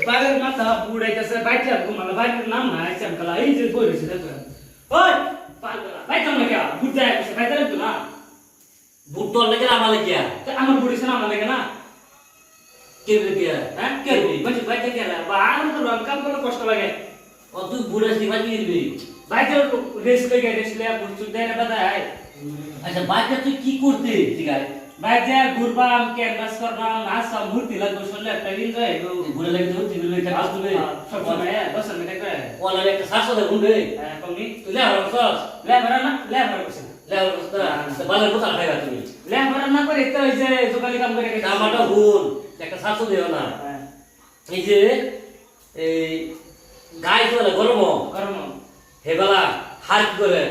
বাগের মাথা বুড়াইতেছে বাইটা ঘুমালে বাইটার নাম না চামকালা এই যে বইরেছে দেখো ওই পাগলা বাইটা না কে বুড়া আছে বাইটা লাগতো না বুট তোর লাগে আমার লাগে আমার বুড়িছে না আমার লাগে না কে রে হ্যাঁ কে মানে বাইটা কে না বা আমার তো রং কাম করলে কষ্ট লাগে ও তুই বুড়া সিবা কি দিবি বাইটা রেস করে রেস লে বুড়ছু দেয় না বাদাই আচ্ছা বাচ্চা তুই কি করতে ঠিক আছে বাইটা ঘুরবাম ক্যানভাস করবাম নাচা মূর্তি লাগবে শুনলে একটা এনজয় বুড়া লাগে তো তুই বলে কাজ তুই সব সময় বসে মেটে করে ওলা একটা শাসন দে গুন্ডে হ্যাঁ কমি তুই লে আর সস লেবারা না লেবারা বসে লে আর সস বালের কথা খাইবা তুমি লেবারা না করে তো ওই যে জোগালি কাম করে আমারটা ভুল একটা শাসন দিও না এই যে এই গাই চলে গরম গরম হেবেলা হার কি করে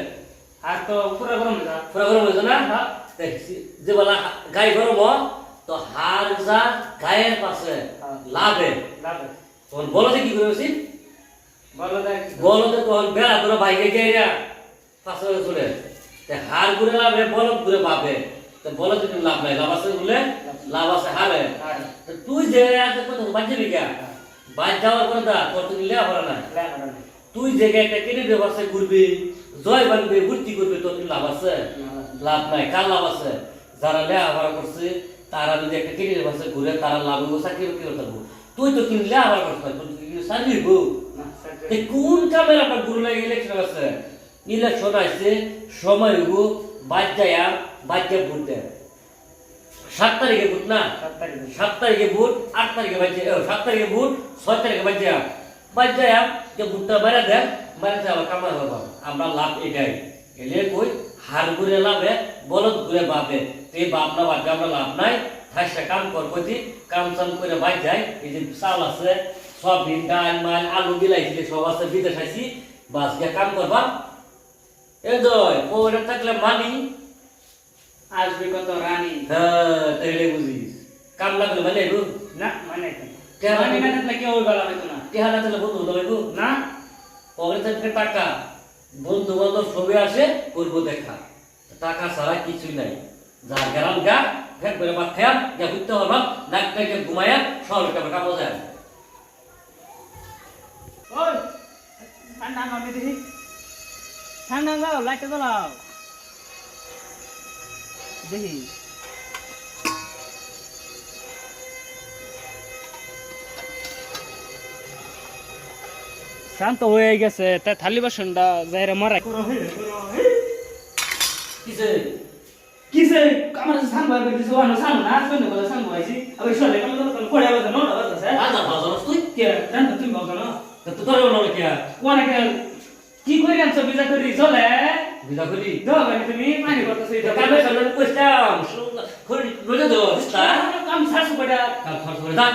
আর তো পুরো গরম যা পুরা গরম হয়েছে না যে বেলা গাই গরম তো হার যা গায়ের পাশে লাভে লাভে তখন বলতে কি করে উচিত বলো দেখ বলতে তখন বেড়া তোরা বাইকে গিয়ে পাশে চলে হার ঘুরে লাভে বলদ ঘুরে পাবে তো বলদ যদি লাভ নাই লাভ আছে বলে লাভ আছে হারে তুই যে আছে কত বাজে বিঘা বাজ যাওয়ার পরে দা তোর তুমি লেয়া ভরা না তুই যে একটা কেটে ব্যবসা করবি জয় বানবি ভর্তি করবি তোর লাভ আছে লাভ নাই কার লাভ আছে যারা লেয়া ভরা করছে তারা যদি একটা কেটে ব্যবসা ঘুরে তারা লাভ হবো চাকরি বাকরি করতে পারবো তুই তো কিন্তু লেয়া ভরা করতে পারবি তুই চাকরি হবো কোন কামের আপনার গুরু লাগে ইলেকশন আছে ইলেকশন আসছে সময় হবো বাজ্যায়া বাজ্যা ভোট দেয় 7 তারিখে ভোট না 7 তারিখে ভোট 8 তারিখে বাজ্যা 7 তারিখে ভোট 6 তারিখে বাজ্যা যে ভোটটা বাইরে দেন বাইরে আবার কামাই হবে আমরা লাভ এটাই এলে কই হার ঘুরে লাভে বলদ ঘুরে বাপে এই বাপ না বাপে আমরা লাভ নাই ঠাসা কাম করবি কাম চাম করে বাজ যায় এই যে চাল আছে সয়াবিন ডাল মাল আলু বিলাইছি সব আছে বিদেশ আইছি বাস গিয়ে কাম করবা এনজয় পরে থাকলে মানি আসবে কত রানী হ্যাঁ তাইলে বুঝিস কাম লাগলে মানে না মানে কেন মানে না থাকলে কেউ গলা হইতো না টেহা না তাহলে বন্ধু হইবো না পরে থাকবে টাকা বন্ধু বান্ধব সবে আসে করবো দেখা টাকা ছাড়া কিছুই নাই যা গেলাম গা ফের করে ভাত খায়া যা ঘুরতে হলাম নাক পেকে ঘুমায়া সকালে টাকা কামো যায় ওই ঠান্ডা নামে দেখি ঠান্ডা লাও লাইটটা জ্বালাও দেখি শান্ত হয়ে গেছে তাই থালি বাসনটা যাইরে মারা কিসে কিসে আমার সান ভাই দিছে ওনা সান না শুনে বলে সান ভাইছি আবে সলে কাম তো পড়ে আবে না বাজছে আদা বাজার তুই কে জান তুমি বাজো না তো তোর বলো কি কোনা কে কি করি আনছো বিজা করি চলে বিদা করি দাও মানে তুমি পানি করতেছ এটা কামে সামনে কইতাম করি রোজা দো কাম সাসু পড়া কাল খরচ করে দা